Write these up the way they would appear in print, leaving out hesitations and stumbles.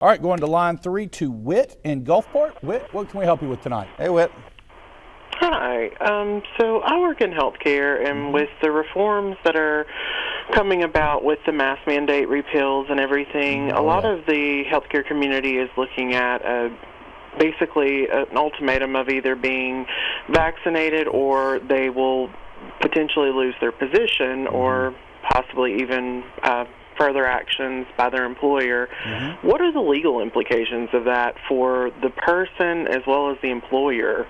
All right, going to line 3 to Whit in Gulfport. Whit, what can we help you with tonight? Hey, Whit. Hi. So I work in healthcare, and with the reforms that are coming about with the mask mandate repeals and everything, a lot of the healthcare community is looking at basically an ultimatum of either being vaccinated or they will potentially lose their position or possibly even further actions by their employer. What are the legal implications of that for the person as well as the employer?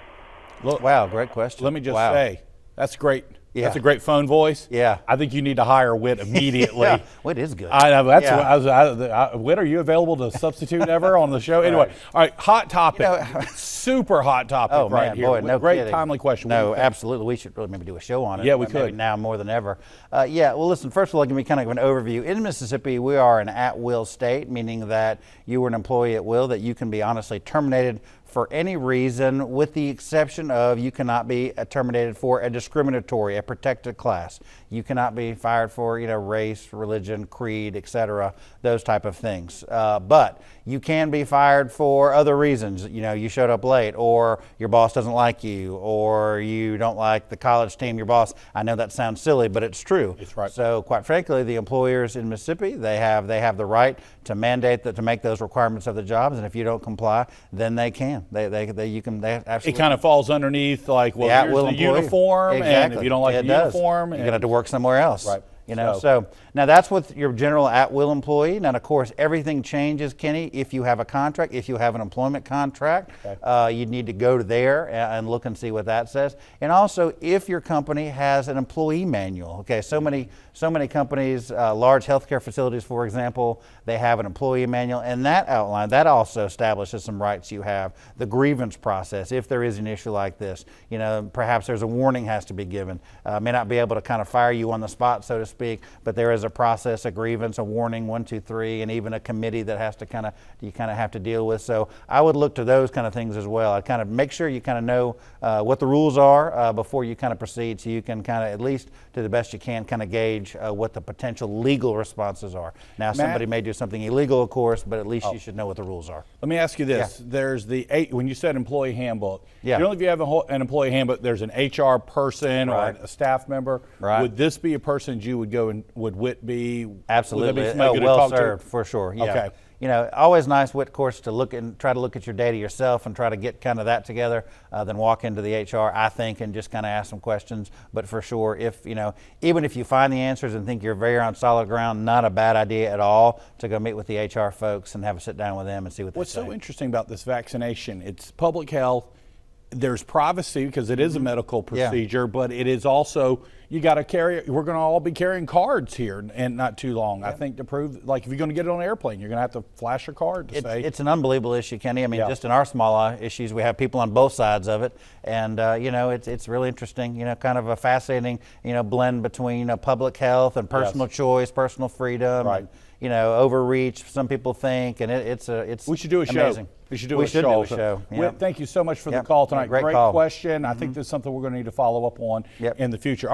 Look, Wow, great question. let me just say, that's great. Yeah. That's a great phone voice. Yeah. I think you need to hire Whit immediately. Yeah, Whit is good. I know. That's Yeah. Whit, are you available to substitute ever on the show? Anyway, all right, hot topic. Super hot topic Oh, right man, here. boy, no Great kidding. timely question. No, absolutely. We should really maybe do a show on it. Yeah, we maybe could. now more than ever. Yeah, well, listen, first of all, give me kind of an overview. In Mississippi, we are an at-will state, meaning that you were an employee at will, that you can be honestly terminated for any reason, with the exception of you cannot be terminated for a discriminatory, a protected class. You cannot be fired for, race, religion, creed, etc., those type of things. But you can be fired for other reasons. You showed up late, or your boss doesn't like you, or you don't like the college team, your boss. I know that sounds silly, but it's true. It's right. So quite frankly, the employers in Mississippi, they have the right to mandate that, to make those requirements of the jobs, and if you don't comply, then they can. They absolutely. It kind of falls underneath, like, well, here's the uniform, exactly. and if you don't like the uniform, you're going to have to work somewhere else. Right. So now that's with your general at-will employee. Now, of course, everything changes, Kenny, if you have a contract, if you have an employment contract. You need to go to there and look and see what that says. And also, if your company has an employee manual. Okay, so many companies, large healthcare facilities, for example, they have an employee manual, and that also establishes some rights you have. The grievance process, if there is an issue like this, perhaps there's a warning has to be given. May not be able to kind of fire you on the spot, so to speak, but there is a process, a grievance, a warning, 1, 2, 3, and even a committee that has to you have to deal with. So I would look to those kind of things as well. I'd kind of make sure you kind of know what the rules are before you kind of proceed, so you can kind of, at least to the best you can, kind of gauge what the potential legal responses are. Now, Matt, somebody may do something illegal, of course, but at least you should know what the rules are. Let me ask you this. There's when you said employee handbook, Yeah. generally if you have an employee handbook, there's an HR person or a staff member. Right. Would this be a person you would go and would Whit be? Absolutely. Would that be somebody good to Well talk to? served, for sure. Yeah. Okay. Always nice, Whit, of course, to try to look at your data yourself and try to get kind of that together, then walk into the HR, I think, and just kind of ask some questions. But for sure, even if you find the answers and think you're very on solid ground, not a bad idea at all to go meet with the HR folks and have a sit down with them and see what they say. What's so interesting about this vaccination, it's public health. There's privacy because it is a medical procedure, but it is also, we're going to all be carrying cards here and not too long. I think to prove, like, if you're going to get it on an airplane, you're going to have to flash your card to say. It's an unbelievable issue, Kenny. I mean, just in our small issues, we have people on both sides of it. And, it's really interesting, kind of a fascinating, blend between public health and personal choice, personal freedom. Right. And, overreach, some people think, and it's we should do a amazing. show. We should do a show. Yeah. Whit, thank you so much for the call tonight. Great Great call. question. I think this is something we're going to need to follow up on in the future.